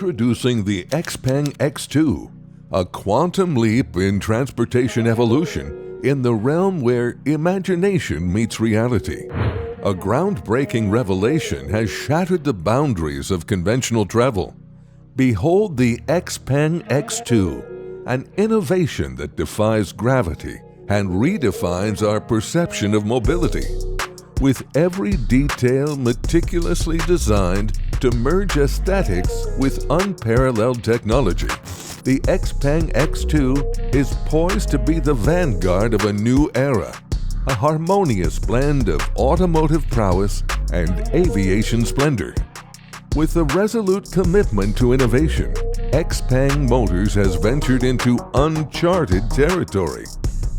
Introducing the Xpeng X2, a quantum leap in transportation evolution in the realm where imagination meets reality. A groundbreaking revelation has shattered the boundaries of conventional travel. Behold the Xpeng X2, an innovation that defies gravity and redefines our perception of mobility. With every detail meticulously designed to merge aesthetics with unparalleled technology, the Xpeng X2 is poised to be the vanguard of a new era, a harmonious blend of automotive prowess and aviation splendor. With a resolute commitment to innovation, Xpeng Motors has ventured into uncharted territory,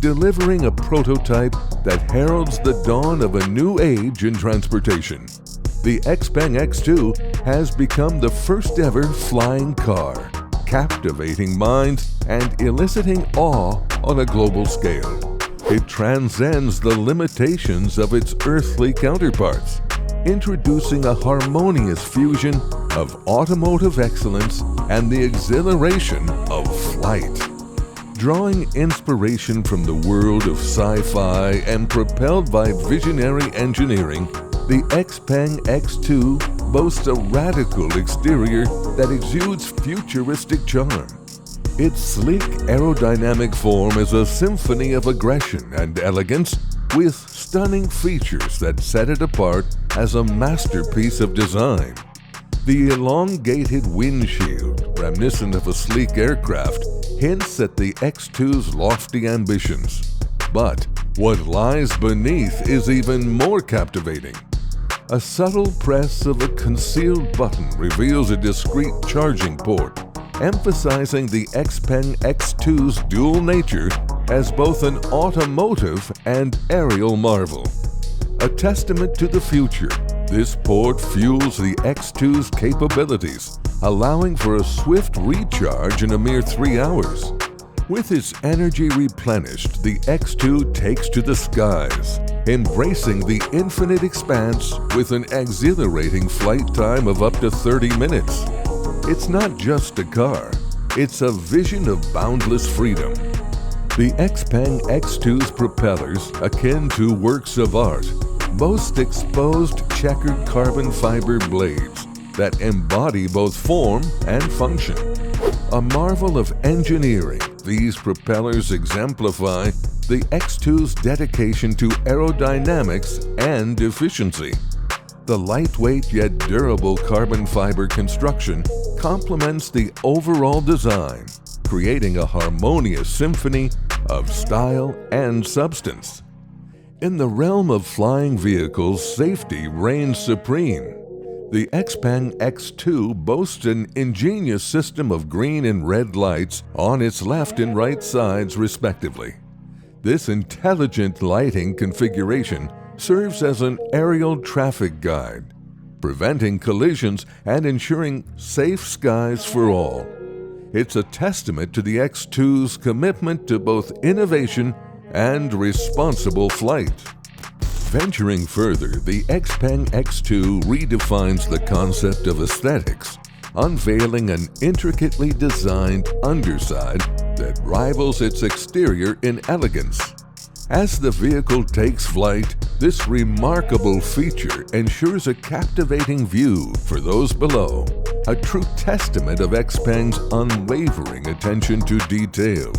delivering a prototype that heralds the dawn of a new age in transportation. The Xpeng X2 has become the first ever flying car, captivating minds and eliciting awe on a global scale. It transcends the limitations of its earthly counterparts, introducing a harmonious fusion of automotive excellence and the exhilaration of flight. Drawing inspiration from the world of sci-fi and propelled by visionary engineering, the Xpeng X2 boasts a radical exterior that exudes futuristic charm. Its sleek aerodynamic form is a symphony of aggression and elegance, with stunning features that set it apart as a masterpiece of design. The elongated windshield, reminiscent of a sleek aircraft, hints at the X2's lofty ambitions. But what lies beneath is even more captivating. A subtle press of a concealed button reveals a discreet charging port, emphasizing the Xpeng X2's dual nature as both an automotive and aerial marvel. A testament to the future, this port fuels the X2's capabilities, allowing for a swift recharge in a mere 3 hours. With its energy replenished, the X2 takes to the skies, embracing the infinite expanse with an exhilarating flight time of up to 30 minutes. It's not just a car, it's a vision of boundless freedom. The Xpeng X2's propellers, akin to works of art, boast exposed checkered carbon fiber blades that embody both form and function. A marvel of engineering, these propellers exemplify the X2's dedication to aerodynamics and efficiency. The lightweight yet durable carbon fiber construction complements the overall design, creating a harmonious symphony of style and substance. In the realm of flying vehicles, safety reigns supreme. The Xpeng X2 boasts an ingenious system of green and red lights on its left and right sides respectively. This intelligent lighting configuration serves as an aerial traffic guide, preventing collisions and ensuring safe skies for all. It's a testament to the X2's commitment to both innovation and responsible flight. Venturing further, the Xpeng X2 redefines the concept of aesthetics, unveiling an intricately designed underside that rivals its exterior in elegance. As the vehicle takes flight, this remarkable feature ensures a captivating view for those below, a true testament of Xpeng's unwavering attention to detail.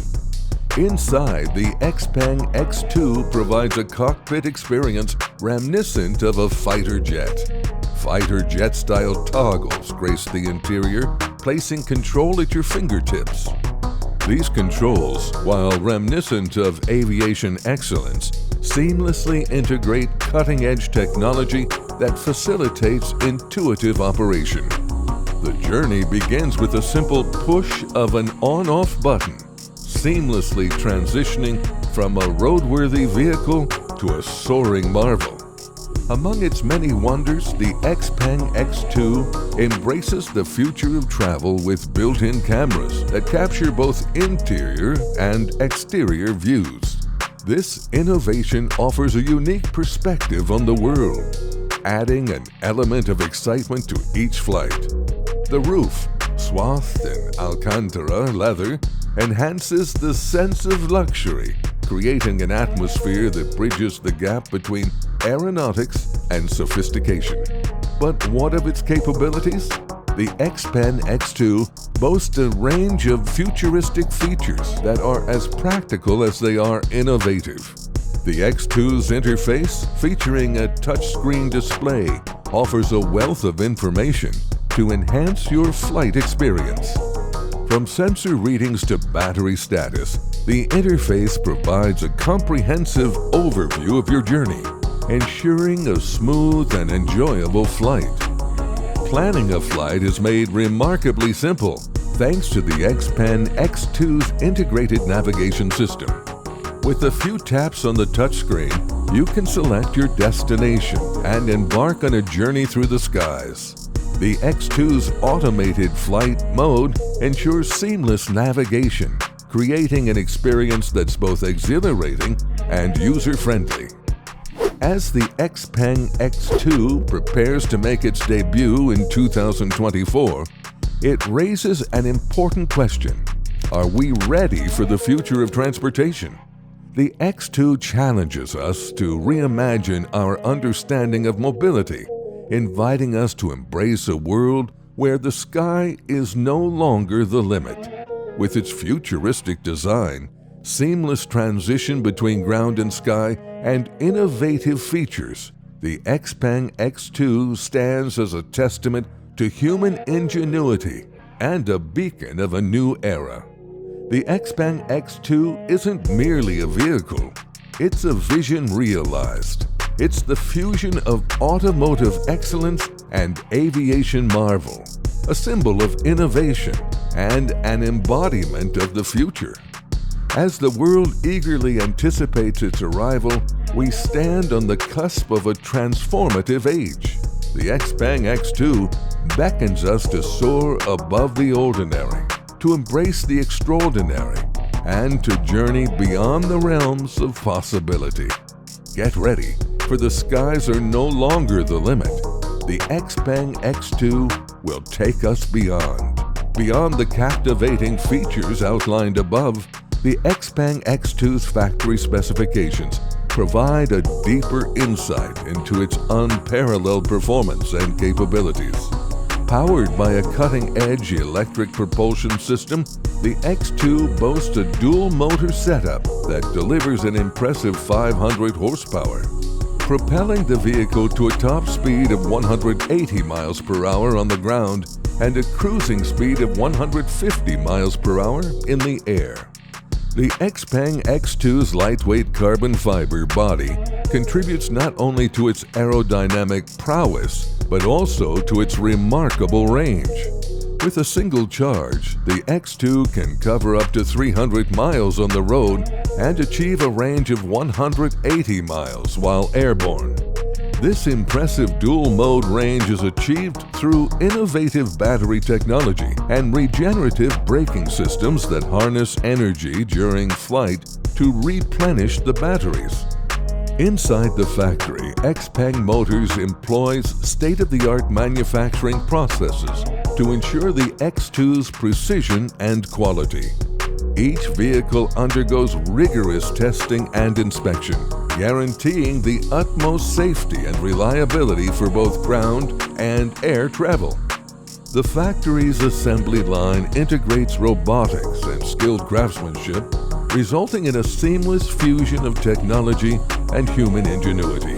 Inside, the Xpeng X2 provides a cockpit experience reminiscent of a fighter jet. Fighter jet-style toggles grace the interior, placing control at your fingertips. These controls, while reminiscent of aviation excellence, seamlessly integrate cutting-edge technology that facilitates intuitive operation. The journey begins with a simple push of an on-off button, seamlessly transitioning from a roadworthy vehicle to a soaring marvel. Among its many wonders, the Xpeng X2 embraces the future of travel with built-in cameras that capture both interior and exterior views. This innovation offers a unique perspective on the world, adding an element of excitement to each flight. The roof, swathed in Alcantara leather enhances the sense of luxury, creating an atmosphere that bridges the gap between aeronautics and sophistication. But what of its capabilities? The Xpeng X2 boasts a range of futuristic features that are as practical as they are innovative. The X2's interface, featuring a touchscreen display, offers a wealth of information to enhance your flight experience. From sensor readings to battery status, the interface provides a comprehensive overview of your journey, ensuring a smooth and enjoyable flight. Planning a flight is made remarkably simple thanks to the Xpeng X2's integrated navigation system. With a few taps on the touchscreen, you can select your destination and embark on a journey through the skies. The X2's automated flight mode ensures seamless navigation, creating an experience that's both exhilarating and user-friendly. As the Xpeng X2 prepares to make its debut in 2024, it raises an important question. Are we ready for the future of transportation? The X2 challenges us to reimagine our understanding of mobility, inviting us to embrace a world where the sky is no longer the limit. With its futuristic design, seamless transition between ground and sky, and innovative features, the Xpeng X2 stands as a testament to human ingenuity and a beacon of a new era. The Xpeng X2 isn't merely a vehicle, it's a vision realized. It's the fusion of automotive excellence and aviation marvel, a symbol of innovation and an embodiment of the future. As the world eagerly anticipates its arrival, we stand on the cusp of a transformative age. The Xpeng X2 beckons us to soar above the ordinary, to embrace the extraordinary, and to journey beyond the realms of possibility. Get ready, for the skies are no longer the limit. The Xpeng X2 will take us beyond. Beyond the captivating features outlined above, the Xpeng X2's factory specifications provide a deeper insight into its unparalleled performance and capabilities. Powered by a cutting-edge electric propulsion system, the X2 boasts a dual-motor setup that delivers an impressive 500 horsepower, propelling the vehicle to a top speed of 180 miles per hour on the ground and a cruising speed of 150 miles per hour in the air. The Xpeng X2's lightweight carbon fiber body contributes not only to its aerodynamic prowess, but also to its remarkable range. With a single charge, the X2 can cover up to 300 miles on the road and achieve a range of 180 miles while airborne. This impressive dual-mode range is achieved through innovative battery technology and regenerative braking systems that harness energy during flight to replenish the batteries. Inside the factory, Xpeng Motors employs state-of-the-art manufacturing processes to ensure the X2's precision and quality. Each vehicle undergoes rigorous testing and inspection, guaranteeing the utmost safety and reliability for both ground and air travel. The factory's assembly line integrates robotics and skilled craftsmanship, resulting in a seamless fusion of technology and human ingenuity.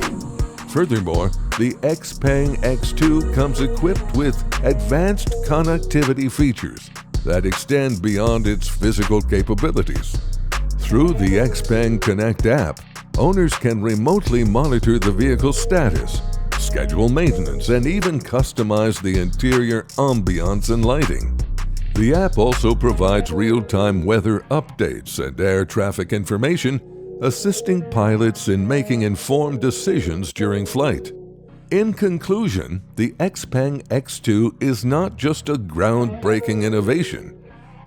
Furthermore, the Xpeng X2 comes equipped with advanced connectivity features that extend beyond its physical capabilities. Through the Xpeng Connect app, owners can remotely monitor the vehicle's status, schedule maintenance, and even customize the interior ambiance and lighting. The app also provides real-time weather updates and air traffic information, assisting pilots in making informed decisions during flight. In conclusion, the Xpeng X2 is not just a groundbreaking innovation.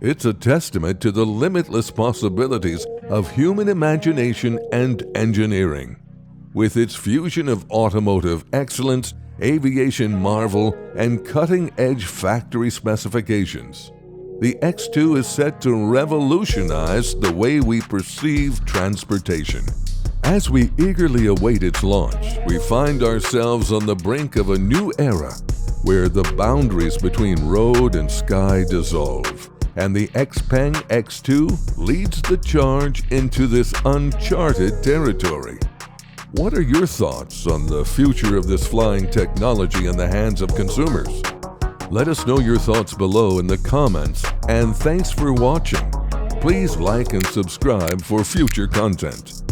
It's a testament to the limitless possibilities of human imagination and engineering. With its fusion of automotive excellence, aviation marvel, and cutting-edge factory specifications. The X2 is set to revolutionize the way we perceive transportation. As we eagerly await its launch, we find ourselves on the brink of a new era where the boundaries between road and sky dissolve, and the Xpeng X2 leads the charge into this uncharted territory. What are your thoughts on the future of this flying technology in the hands of consumers? Let us know your thoughts below in the comments, and thanks for watching. Please like and subscribe for future content.